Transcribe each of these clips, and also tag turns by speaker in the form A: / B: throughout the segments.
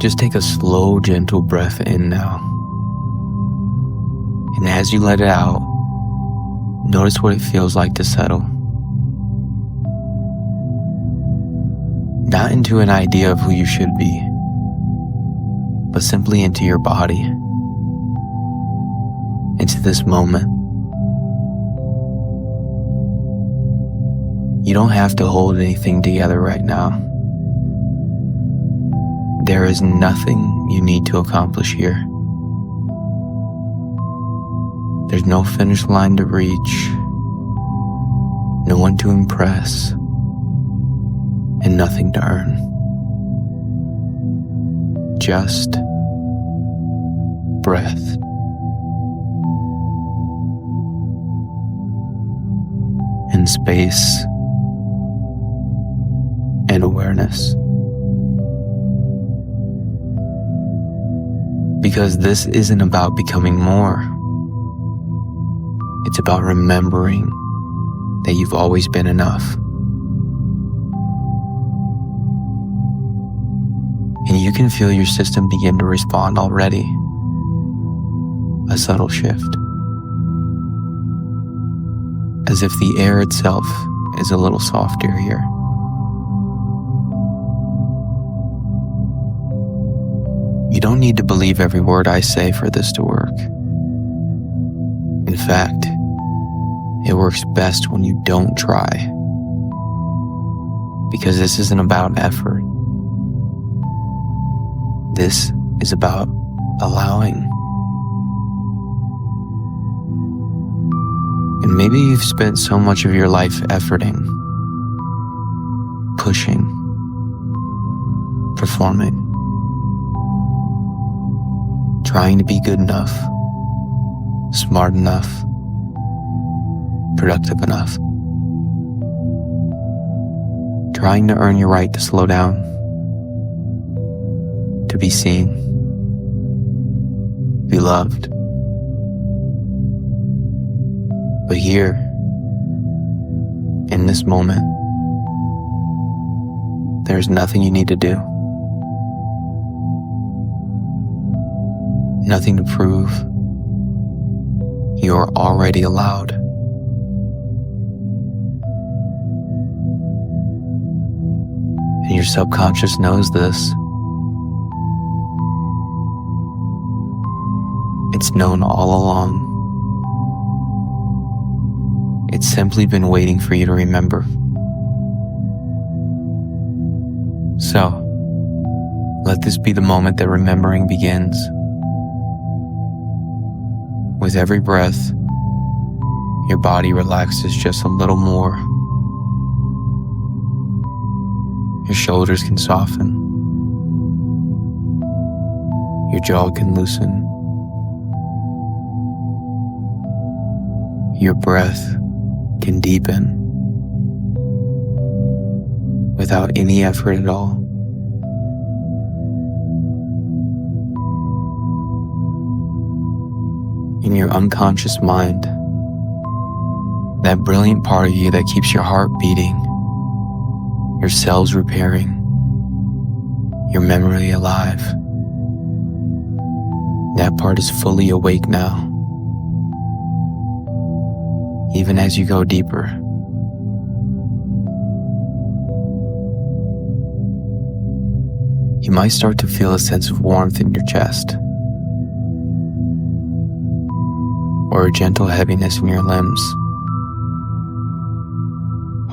A: Just take a slow, gentle breath in now. And as you let it out, notice what it feels like to settle. Not into an idea of who you should be, but simply into your body, into this moment. You don't have to hold anything together right now. There is nothing you need to accomplish here. There's no finish line to reach, no one to impress, and nothing to earn. Just breath. And space and awareness. Because this isn't about becoming more. It's about remembering that you've always been enough. And you can feel your system begin to respond already. A subtle shift. As if the air itself is a little softer here. You don't need to believe every word I say for this to work. In fact, it works best when you don't try. Because this isn't about effort. This is about allowing. And maybe you've spent so much of your life efforting, pushing, performing, trying to be good enough, smart enough, productive enough, trying to earn your right to slow down, to be seen, be loved. But here, in this moment, there's nothing you need to do. Nothing to prove. You're already allowed. And your subconscious knows this. It's known all along. It's simply been waiting for you to remember. So, let this be the moment that remembering begins. With every breath, your body relaxes just a little more. Your shoulders can soften. Your jaw can loosen. Your breath can deepen without any effort at all. In your unconscious mind, that brilliant part of you that keeps your heart beating, your cells repairing, your memory alive, that part is fully awake now. Even as you go deeper. You might start to feel a sense of warmth in your chest, or a gentle heaviness in your limbs,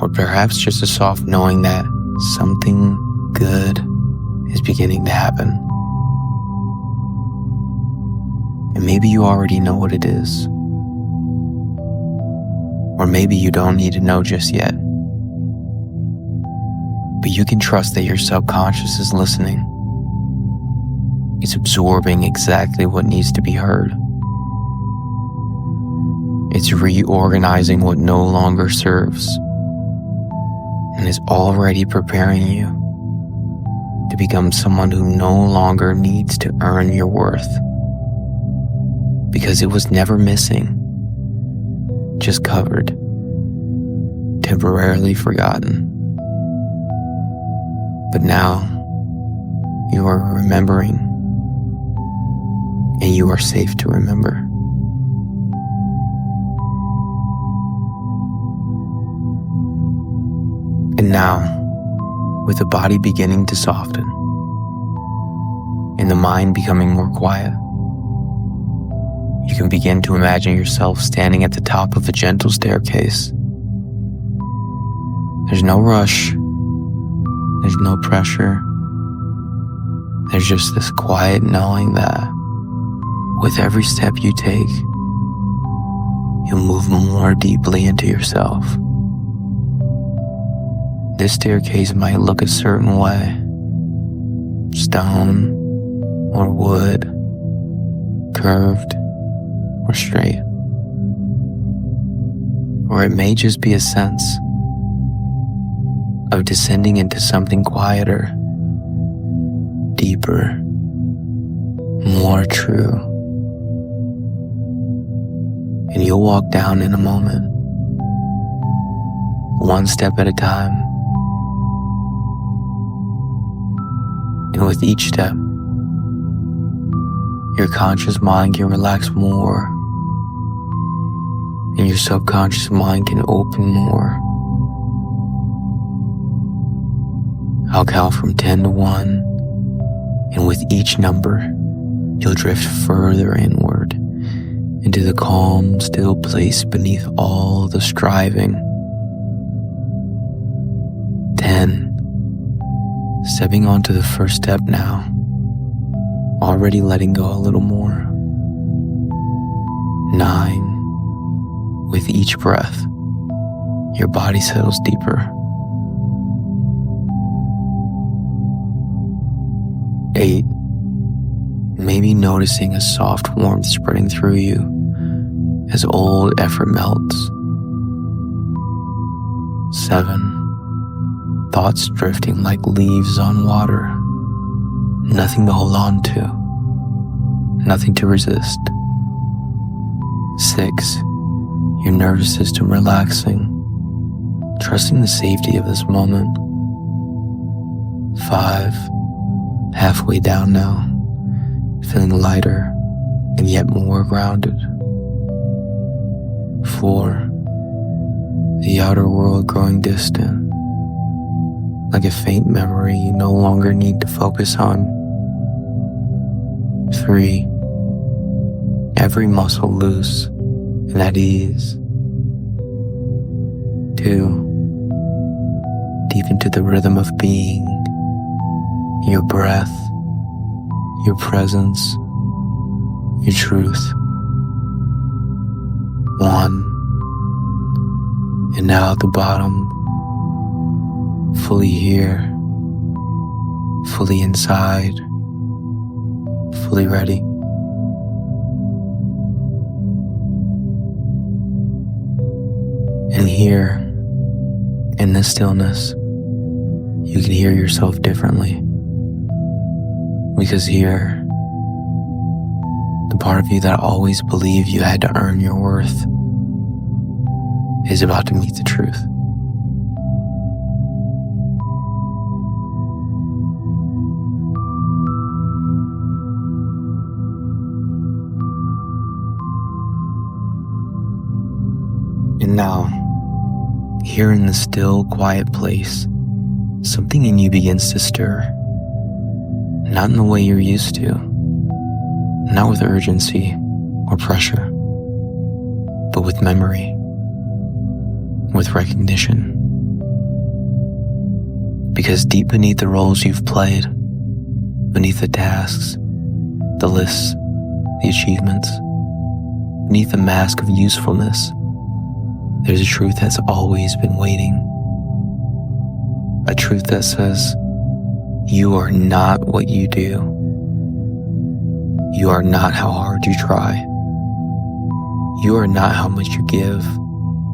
A: or perhaps just a soft knowing that something good is beginning to happen. And maybe you already know what it is. Or maybe you don't need to know just yet. But you can trust that your subconscious is listening. It's absorbing exactly what needs to be heard. It's reorganizing what no longer serves, and is already preparing you to become someone who no longer needs to earn your worth. Because it was never missing. Just covered, temporarily forgotten. But now, You are remembering, and you are safe to remember. And now, with the body beginning to soften and the mind becoming more quiet, you can begin to imagine yourself standing at the top of a gentle staircase. There's no rush, there's no pressure. There's just this quiet knowing that with every step you take, you'll move more deeply into yourself. This staircase might look a certain way, stone or wood, curved or straight. Or it may just be a sense of descending into something quieter, deeper, more true. And you'll walk down in a moment, one step at a time. And with each step, your conscious mind can relax more, and your subconscious mind can open more. I'll count from 10 to 1, and with each number, you'll drift further inward into the calm, still place beneath all the striving. 10. Stepping onto the first step now, already letting go a little more. 9. With each breath, your body settles deeper. 8. Maybe noticing a soft warmth spreading through you as old effort melts. 7. Thoughts drifting like leaves on water. Nothing to hold on to. Nothing to resist. 6. Your nervous system relaxing, trusting the safety of this moment. 5. Halfway down now, feeling lighter and yet more grounded. 4. The outer world growing distant, like a faint memory you no longer need to focus on. 3. Every muscle loose and at ease. 2. Deep into the rhythm of being, your breath, your presence, your truth. 1. And now at the bottom, fully here, fully inside, fully ready. And here, in this stillness, you can hear yourself differently. Because here, the part of you that always believed you had to earn your worth is about to meet the truth. And now, here in the still, quiet place, something in you begins to stir. Not in the way you're used to, not with urgency or pressure, but with memory, with recognition. Because deep beneath the roles you've played, beneath the tasks, the lists, the achievements, beneath the mask of usefulness, there's a truth that's always been waiting. A truth that says, you are not what you do. You are not how hard you try. You are not how much you give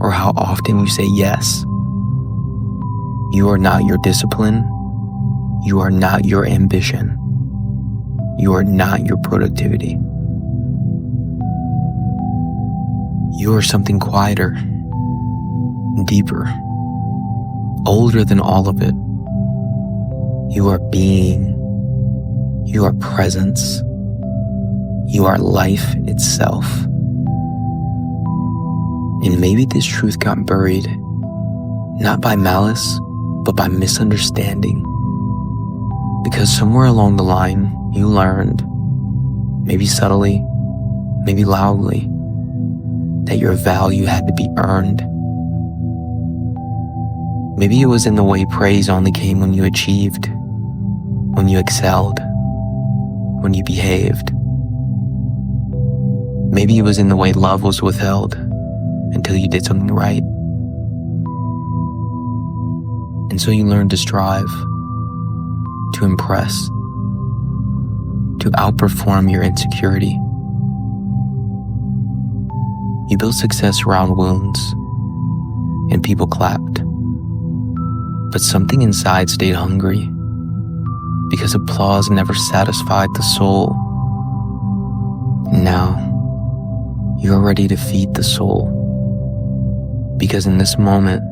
A: or how often you say yes. You are not your discipline. You are not your ambition. You are not your productivity. You are something quieter, deeper, older than all of it. You are being, You are presence. You are life itself. And maybe this truth got buried, not by malice, but by misunderstanding. Because somewhere along the line, you learned, maybe subtly, maybe loudly, that your value had to be earned. Maybe it was in the way praise only came when you achieved, when you excelled, when you behaved. Maybe it was in the way love was withheld until you did something right. And so you learned to strive, to impress, to outperform your insecurity. You built success around wounds, and people clapped. But something inside stayed hungry, because applause never satisfied the soul. And now, you are ready to feed the soul. Because in this moment,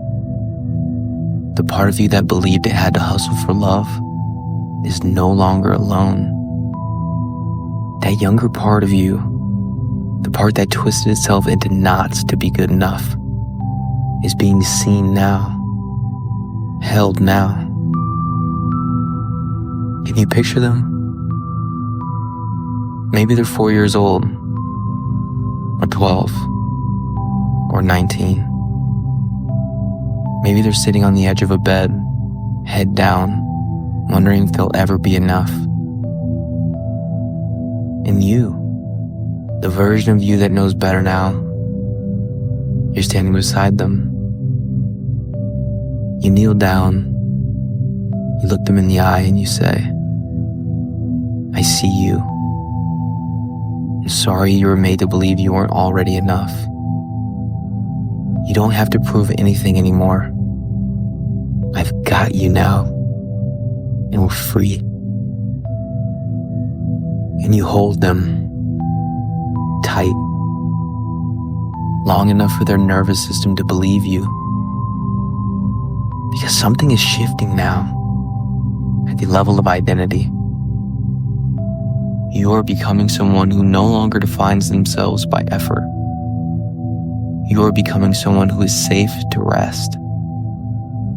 A: the part of you that believed it had to hustle for love is no longer alone. That younger part of you, the part that twisted itself into knots to be good enough, is being seen now, held now. Can you picture them? Maybe they're 4 years old, or 12, or 19. Maybe they're sitting on the edge of a bed, head down, wondering if they'll ever be enough. And you, the version of you that knows better now, you're standing beside them. You kneel down, you look them in the eye and you say, I see you. I'm sorry you were made to believe you weren't already enough. You don't have to prove anything anymore. I've got you now, and we're free. And you hold them tight, long enough for their nervous system to believe you. Because something is shifting now at the level of identity. You are becoming someone who no longer defines themselves by effort. You are becoming someone who is safe to rest,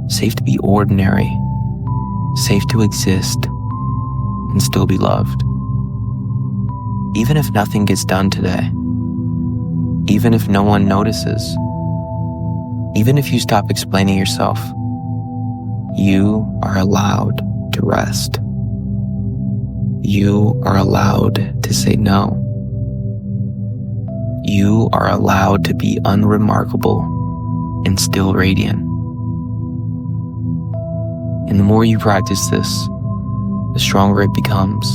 A: safe to be ordinary, safe to exist, and still be loved. Even if nothing gets done today, even if no one notices, even if you stop explaining yourself, you are allowed to rest. You are allowed to say no. You are allowed to be unremarkable and still radiant. And the more you practice this, the stronger it becomes.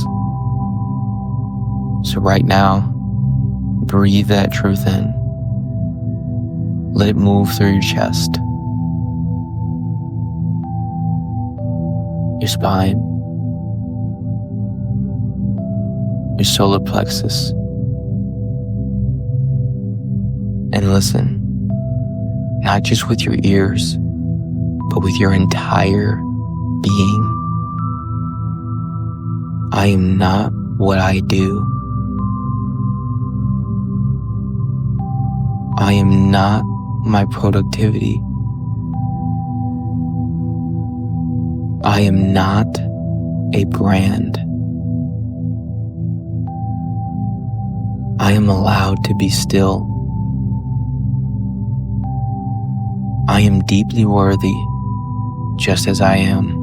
A: So right now, breathe that truth in. Let it move through your chest, your spine, your solar plexus. And listen, not just with your ears, but with your entire being. I am not what I do. I am not my productivity. I am not a brand. I am allowed to be still. I am deeply worthy, just as I am.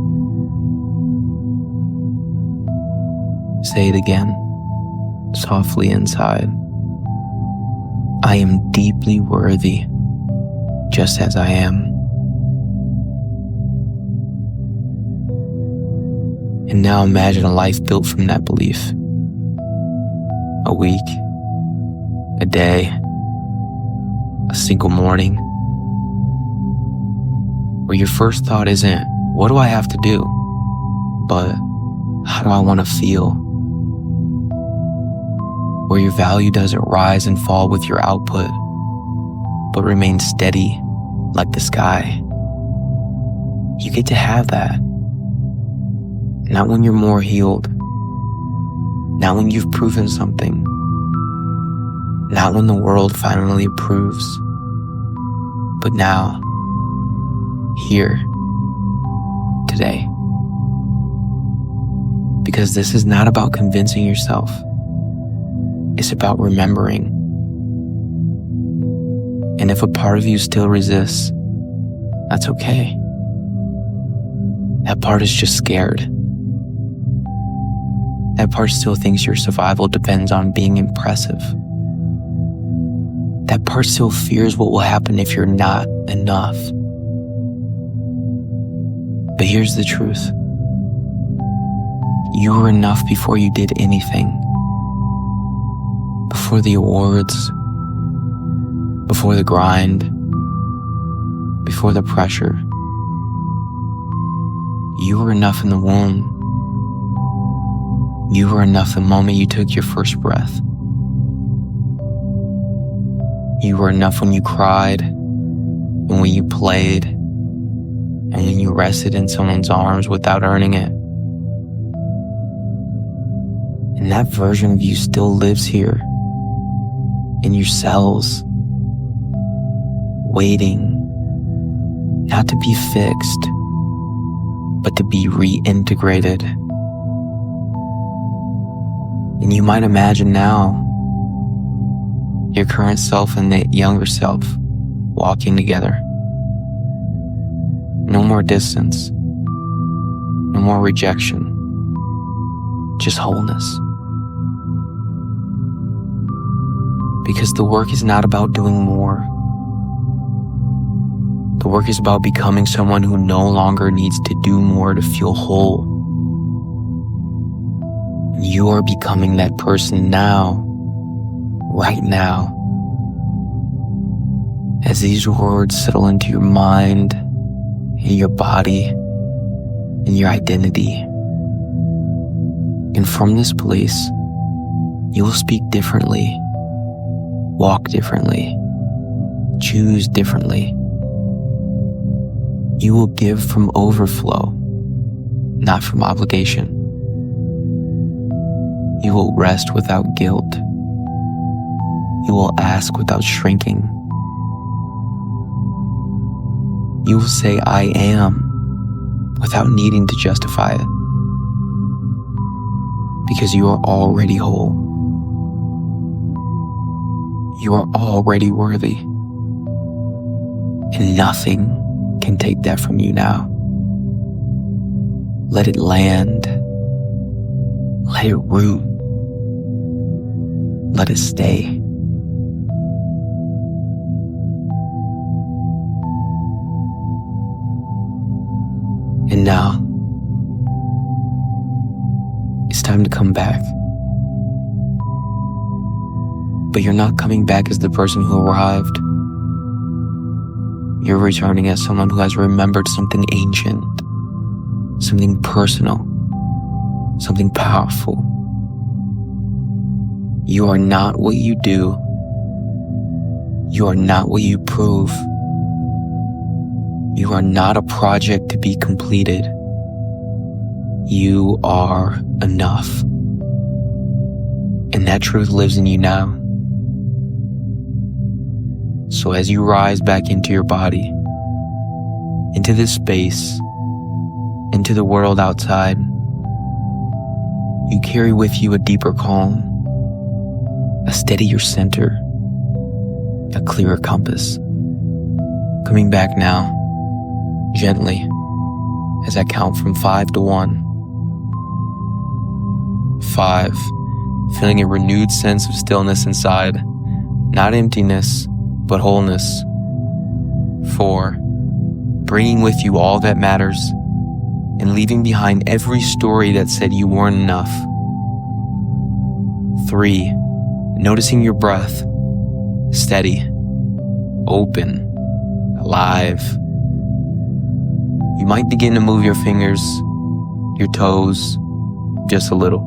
A: Say it again, softly inside. I am deeply worthy, just as I am. And now imagine a life built from that belief. A week, a day, a single morning, where your first thought isn't, what do I have to do? But how do I want to feel? Where your value doesn't rise and fall with your output, but remains steady like the sky. You get to have that. Not when you're more healed, Not when you've proven something. Not when the world finally approves. But now, here, today. Because this is not about convincing yourself. It's about remembering. And if a part of you still resists, that's okay. That part is just scared. That part still thinks your survival depends on being impressive. That part still fears what will happen if you're not enough. But here's the truth. You were enough before you did anything. Before the awards, before the grind, before the pressure. You were enough in the womb. You were enough the moment you took your first breath. You were enough when you cried, and when you played, and when you rested in someone's arms without earning it. And that version of you still lives here, in your cells, waiting, not to be fixed, but to be reintegrated. And you might imagine now your current self and the younger self walking together. No more distance, no more rejection, just wholeness. Because the work is not about doing more. The work is about becoming someone who no longer needs to do more to feel whole. You are becoming that person now, right now. As these words settle into your mind, in your body, in your identity. And from this place, you will speak differently, walk differently, choose differently. You will give from overflow, not from obligation. You will rest without guilt. You will ask without shrinking. You will say, I am, without needing to justify it. Because you are already whole. You are already worthy. And nothing can take that from you now. Let it land. Let it root. Let it stay. And now, it's time to come back. But you're not coming back as the person who arrived. You're returning as someone who has remembered something ancient, something personal, something powerful. You are not what you do. You are not what you prove. You are not a project to be completed. You are enough. And that truth lives in you now. So as you rise back into your body, into this space, into the world outside, you carry with you a deeper calm, a steadier center, a clearer compass. Coming back now, gently, as I count from 5 to 1. 5, feeling a renewed sense of stillness inside, not emptiness, but wholeness. 4, bringing with you all that matters and leaving behind every story that said you weren't enough. 3, noticing your breath, steady, open, alive. You might begin to move your fingers, your toes, just a little.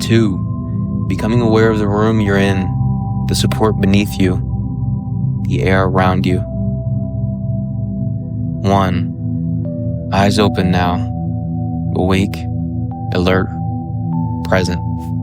A: 2, becoming aware of the room you're in, the support beneath you, the air around you. 1, eyes open now, awake, alert, present.